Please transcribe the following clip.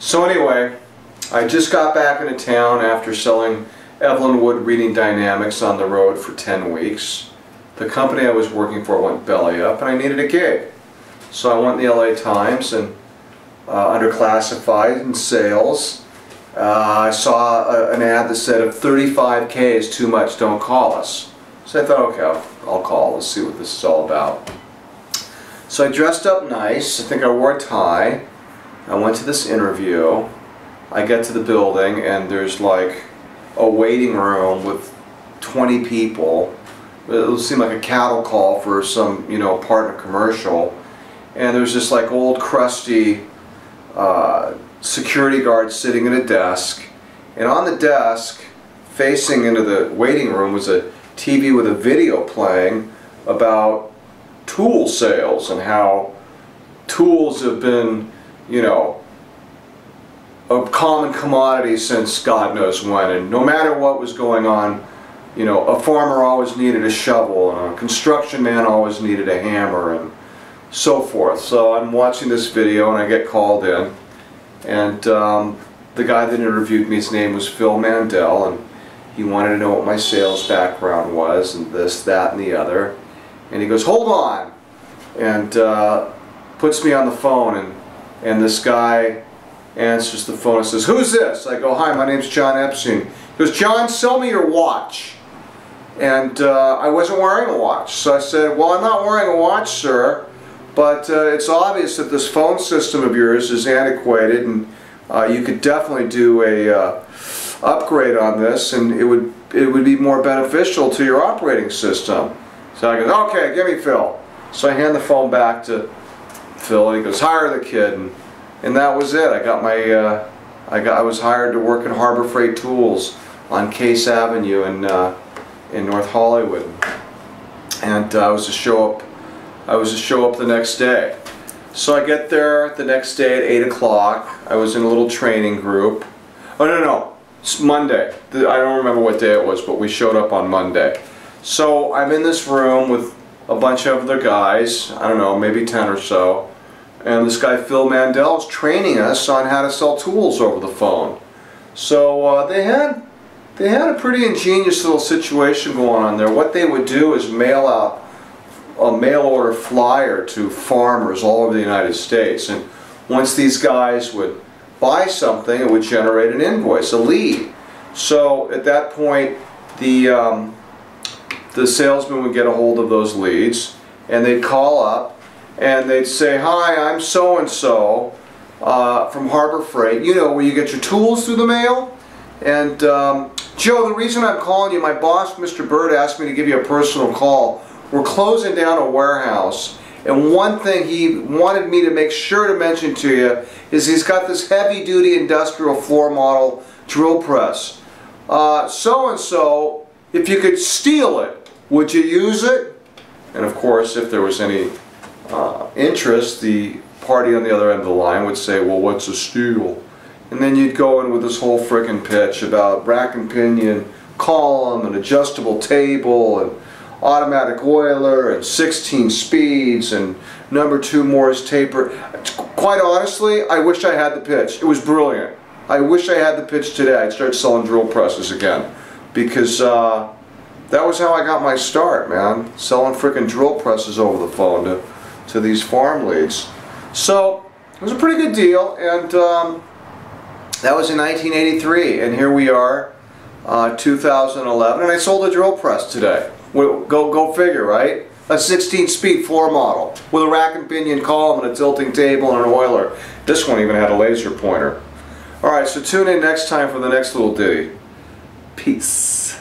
So anyway, I just got back into town after selling Evelyn Wood Reading Dynamics on the road for 10 weeks. The company I was working for went belly up and I needed a gig. So I went in the LA Times and under classified and sales, I saw an ad that said if 35K is too much, don't call us. So I thought, okay, I'll call, let's see what this is all about. So I dressed up nice, I think I wore a tie. I went to this interview. I get to the building and there's like a waiting room with 20 people. It seemed like a cattle call for some, partner commercial. And there's this like old crusty security guard sitting at a desk. And on the desk, facing into the waiting room, was a TV with a video playing about tool sales and how tools have been a common commodity since God knows when, and no matter what was going on, a farmer always needed a shovel and a construction man always needed a hammer and so forth. So I'm watching this video and I get called in, and the guy that interviewed me, his name was Phil Mandel, and he wanted to know what my sales background was and this, that, and the other. And he goes, "Hold on," and puts me on the phone, and this guy answers the phone and says, "Who's this?" I go, "Hi, my name's John EPSTEIN." He goes, "John, sell me your watch." And I wasn't wearing a watch. So I said, "Well, I'm not wearing a watch, sir, but it's obvious that this phone system of yours is antiquated, and you could definitely do a upgrade on this, and it would be more beneficial to your operating system." So I go, "Okay, give me Phil." So I hand the phone back to Phil, and he goes, "Hire the kid." And that was it. I got my I was hired to work at Harbor Freight Tools on Case Avenue in North Hollywood, and I was to show up the next day. So I get there the next day at 8 o'clock. I was in a little training group. Oh no, it's Monday. I don't remember what day it was, but we showed up on Monday. So I'm in this room with a bunch of other guys, I don't know, maybe 10 or so. And this guy Phil Mandel is training us on how to sell tools over the phone. So they had a pretty ingenious little situation going on there. What they would do is mail out a mail order flyer to farmers all over the United States. And once these guys would buy something, it would generate an invoice, a lead. So at that point, the salesman would get a hold of those leads, and they'd call up and they'd say, "Hi, I'm so-and-so from Harbor Freight, where you get your tools through the mail. And Joe, the reason I'm calling you, my boss, Mr. Bird, asked me to give you a personal call. We're closing down a warehouse, and one thing he wanted me to make sure to mention to you is he's got this heavy-duty industrial floor model drill press. So-and-so, if you could steal it, would you use it?" And of course, if there was any interest, the party on the other end of the line would say, "Well, what's a steal?" And then you'd go in with this whole frickin' pitch about rack and pinion, column, and adjustable table, and automatic oiler, and 16 speeds, and number 2 Morse taper. Quite honestly, I wish I had the pitch. It was brilliant. I wish I had the pitch today. I'd start selling drill presses again, because that was how I got my start, man. Selling frickin' drill presses over the phone to these farm leads. So it was a pretty good deal, and that was in 1983, and here we are, 2011, and I sold a drill press today. Go figure, right? A 16-speed floor model with a rack and pinion column and a tilting table and an oiler. This one even had a laser pointer. Alright, so tune in next time for the next little ditty. Peace.